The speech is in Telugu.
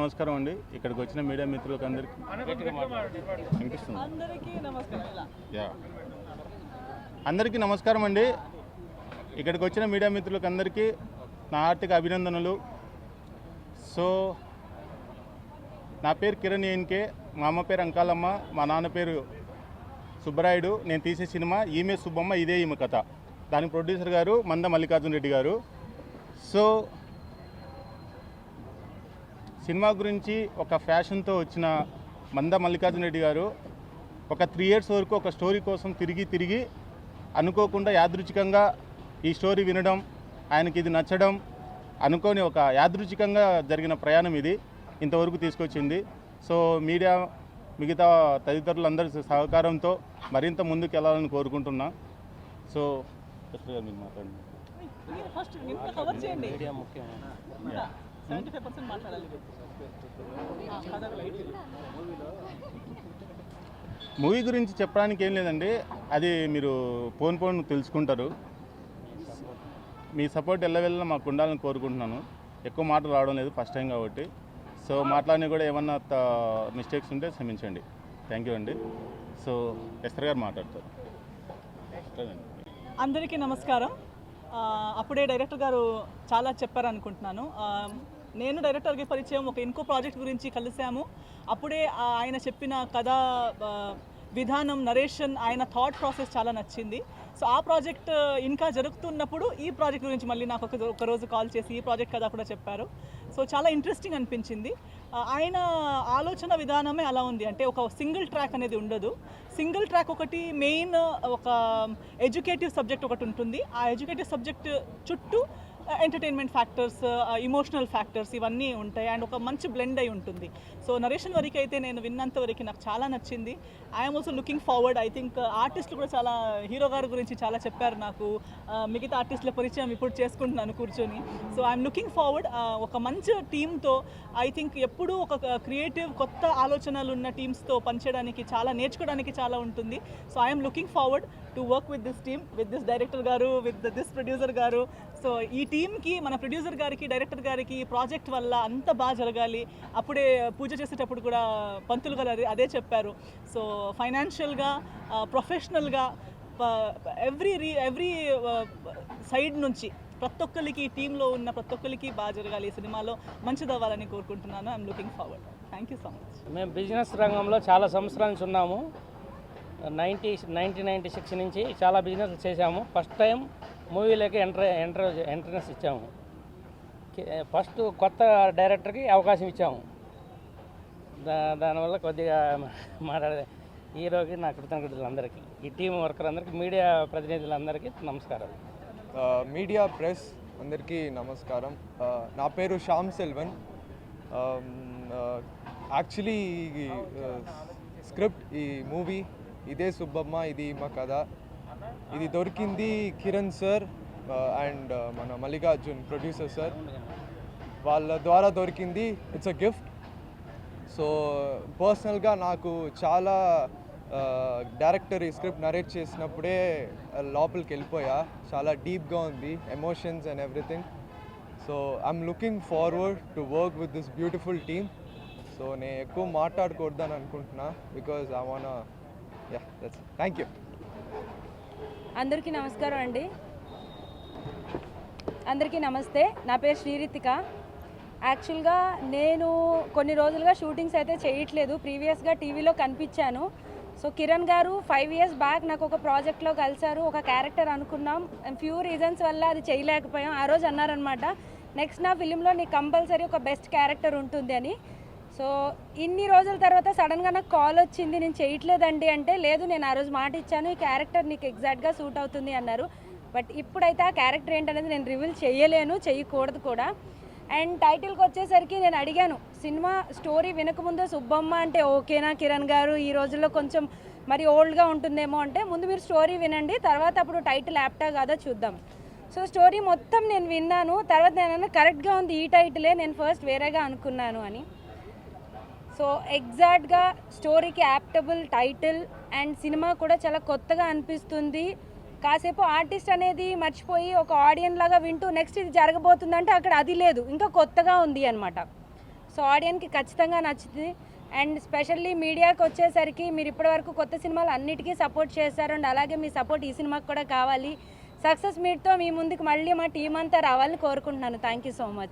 నమస్కారం అండి. ఇక్కడికి వచ్చిన మీడియా మిత్రులకు అందరికీ వినిపిస్తుంది. అందరికీ నమస్కారం అండి. ఇక్కడికి వచ్చిన మీడియా మిత్రులకు అందరికీ నా ఆర్థిక అభినందనలు. సో నా పేరు కిరణ్ ఏన్కే, మా అమ్మ పేరు అంకాలమ్మ, మా నాన్న పేరు సుబ్బరాయుడు. నేను తీసే సినిమా ఈమె సుబ్బమ్మ ఇదే ఈమె కథ. దాని ప్రొడ్యూసర్ గారు మంద మల్లికార్జున రెడ్డి గారు. సో సినిమా గురించి ఒక ఫ్యాషన్తో వచ్చిన మంద మల్లికార్జున రెడ్డి గారు ఒక 3 years వరకు ఒక స్టోరీ కోసం తిరిగి అనుకోకుండా యాదృచ్ఛికంగా ఈ స్టోరీ వినడం, ఆయనకి ఇది నచ్చడం, అనుకోని ఒక యాదృచ్ఛికంగా జరిగిన ప్రయాణం ఇది ఇంతవరకు తీసుకొచ్చింది. సో మీడియా మిగతా తదితరులందరి సహకారంతో మరింత ముందుకు వెళ్ళాలని కోరుకుంటున్నా. సో మీరు మాట్లాడండి. మూవీ గురించి చెప్పడానికి ఏం లేదండి, అది మీరు పోన్ తెలుసుకుంటారు. మీ సపోర్ట్ ఎల్లవెల్లా మాకు ఉండాలని కోరుకుంటున్నాను. ఎక్కువ మాటలు రావడం లేదు, ఫస్ట్ టైం కాబట్టి. సో మాట్లాడినా కూడా ఏమన్నా మిస్టేక్స్ ఉంటే క్షమించండి. థ్యాంక్ యూ అండి. సో ఎస్టర్ గారు మాట్లాడతారు. అందరికీ నమస్కారం. అప్పుడే డైరెక్టర్ గారు చాలా చెప్పారనుకుంటున్నాను. నేను డైరెక్టర్కి పరిచయం ఒక ఇంకో ప్రాజెక్ట్ గురించి కలిసాము. అప్పుడే ఆయన చెప్పిన కథా విధానం, నరేషన్, ఆయన థాట్ ప్రాసెస్ చాలా నచ్చింది. సో ఆ ప్రాజెక్ట్ ఇంకా జరుగుతున్నప్పుడు ఈ ప్రాజెక్ట్ గురించి మళ్ళీ నాకు ఒక రోజు కాల్ చేసి ఈ ప్రాజెక్ట్ కథ కూడా చెప్పారు. సో చాలా ఇంట్రెస్టింగ్ అనిపించింది. ఆయన ఆలోచన విధానమే అలా ఉంది. అంటే ఒక సింగిల్ ట్రాక్ అనేది ఉండదు. సింగిల్ ట్రాక్ ఒకటి, మెయిన్ ఒక ఎడ్యుకేటివ్ సబ్జెక్ట్ ఒకటి ఉంటుంది. ఆ ఎడ్యుకేటివ్ సబ్జెక్ట్ చుట్టూ ఎంటర్టైన్మెంట్ ఫ్యాక్టర్స్, ఇమోషనల్ ఫ్యాక్టర్స్ ఇవన్నీ ఉంటాయి. అండ్ ఒక మంచి బ్లెండ్ అయి ఉంటుంది. సో నరేషన్ వరకు అయితే నేను విన్నంత వరకు నాకు చాలా నచ్చింది. I'm also looking forward. I think ఆర్టిస్టులు కూడా చాలా, హీరో గారి గురించి చాలా చెప్పారు నాకు. మిగతా ఆర్టిస్టుల పరిచయం ఇప్పుడు చేసుకుంటున్నాను కూర్చొని. So I'm looking forward. ఒక మంచి టీంతో, ఐ థింక్ ఎప్పుడూ ఒక క్రియేటివ్ కొత్త ఆలోచనలు ఉన్న టీమ్స్తో పనిచేయడానికి చాలా, నేర్చుకోవడానికి చాలా ఉంటుంది. So I'm looking forward to work with this team, with this director గారు, విత్ దిస్ ప్రొడ్యూసర్ గారు. సో ఈ టీమ్కి, మన ప్రొడ్యూసర్ గారికి, డైరెక్టర్ గారికి ఈ ప్రాజెక్ట్ వల్ల అంత బాగా జరగాలి. అప్పుడే పూజ చేసేటప్పుడు కూడా పంతులు గారు అదే చెప్పారు. సో ఫైనాన్షియల్గా, ప్రొఫెషనల్గా, ఎవ్రీ సైడ్ నుంచి ప్రతి ఒక్కరికి, టీంలో ఉన్న ప్రతి ఒక్కరికి బాగా జరగాలి. ఈ సినిమాలో మంచిది అవ్వాలని కోరుకుంటున్నాను. I'm looking forward. Thank you so much. మేము బిజినెస్ రంగంలో చాలా సంవత్సరాల నుంచి ఉన్నాము. 1996 నుంచి చాలా బిజినెస్ చేశాము. ఫస్ట్ టైం మూవీలోకి ఎంట్రన్స్ ఇచ్చాము. ఫస్ట్ కొత్త డైరెక్టర్కి అవకాశం ఇచ్చాము. దానివల్ల కొద్దిగా మాట్లాడే హీరోకి నా కృతజ్ఞతలు అందరికీ, ఈ టీం వర్కర్ అందరికీ, మీడియా ప్రతినిధులందరికీ నమస్కారం. మీడియా ప్రెస్ అందరికీ నమస్కారం. నా పేరు శ్యామ్ సెల్వన్. యాక్చువల్లీ స్క్రిప్ట్, ఈ మూవీ ఇదే సుబ్బమ్మ ఇది మా కథ, ఇది దొరికింది కిరణ్ సార్ అండ్ మన మల్లికార్జున్ ప్రొడ్యూసర్ సార్ వాళ్ళ ద్వారా దొరికింది. It's a gift. సో పర్సనల్గా నాకు చాలా డైరెక్టర్ ఈ స్క్రిప్ట్ నరేట్ చేసినప్పుడే లోపలికి వెళ్ళిపోయా. చాలా డీప్గా ఉంది, emotions and everything. So I'm looking forward to work with this beautiful team. So నేను ఎక్కువ మాట్లాడకూడదని అనుకుంటున్నా, because I want that's it. Thank you. అందరికీ నమస్కారం అండి. అందరికీ నమస్తే. నా పేరు శ్రీరితిక. యాక్చువల్గా నేను కొన్ని రోజులుగా షూటింగ్స్ అయితే చేయట్లేదు. ప్రీవియస్గా టీవీలో కనిపించాను. సో కిరణ్ గారు 5 years బ్యాక్ నాకు ఒక ప్రాజెక్ట్లో కలిశారు. ఒక క్యారెక్టర్ అనుకున్నాం, ఫ్యూ రీజన్స్ వల్ల అది చేయలేకపోయాం. ఆ రోజు అన్నారనమాట, నెక్స్ట్ నా ఫిలింలో నీకు కంపల్సరీ ఒక బెస్ట్ క్యారెక్టర్ ఉంటుంది అని. సో ఇన్ని రోజుల తర్వాత సడన్గా నాకు కాల్ వచ్చింది, నేను చేయట్లేదండి అంటే, లేదు నేను ఆ రోజు మాట ఇచ్చాను, ఈ క్యారెక్టర్ నీకు ఎగ్జాక్ట్గా సూట్ అవుతుంది అన్నారు. బట్ ఇప్పుడైతే ఆ క్యారెక్టర్ ఏంటనేది నేను రివీల్ చేయలేను, చేయకూడదు కూడా. అండ్ టైటిల్కి వచ్చేసరికి నేను అడిగాను, సినిమా స్టోరీ వినకముందు సుబ్బమ్మ అంటే ఓకేనా కిరణ్ గారు, ఈ రోజుల్లో కొంచెం మరి ఓల్డ్గా ఉంటుందేమో అంటే, ముందు మీరు స్టోరీ వినండి, తర్వాత అప్పుడు టైటిల్ యాప్టా కాదా చూద్దాం. సో స్టోరీ మొత్తం నేను విన్నాను. తర్వాత నేను కరెక్ట్గా ఉంది ఈ టైటిలే, నేను ఫస్ట్ వేరేగా అనుకున్నాను అని. సో ఎగ్జాక్ట్గా స్టోరీకి యాప్టబుల్ టైటిల్ అండ్ సినిమా కూడా చాలా కొత్తగా అనిపిస్తుంది. కాసేపు ఆర్టిస్ట్ అనేది మర్చిపోయి ఒక ఆడియన్ లాగా వింటూ నెక్స్ట్ ఇది జరగబోతుందంటే అక్కడ అది లేదు, ఇంకా కొత్తగా ఉంది అనమాట. సో ఆడియన్స్కి ఖచ్చితంగా నచ్చుతుంది. అండ్ స్పెషల్లీ మీడియాకి వచ్చేసరికి మీరు ఇప్పటివరకు కొత్త సినిమాలు అన్నిటికీ సపోర్ట్ చేశారు అండ్ అలాగే మీ సపోర్ట్ ఈ సినిమాకి కూడా కావాలి. సక్సెస్ మీట్తో మీ ముందుకు మళ్ళీ మా టీం అంతా రావాలని కోరుకుంటున్నాను. Thank you so much.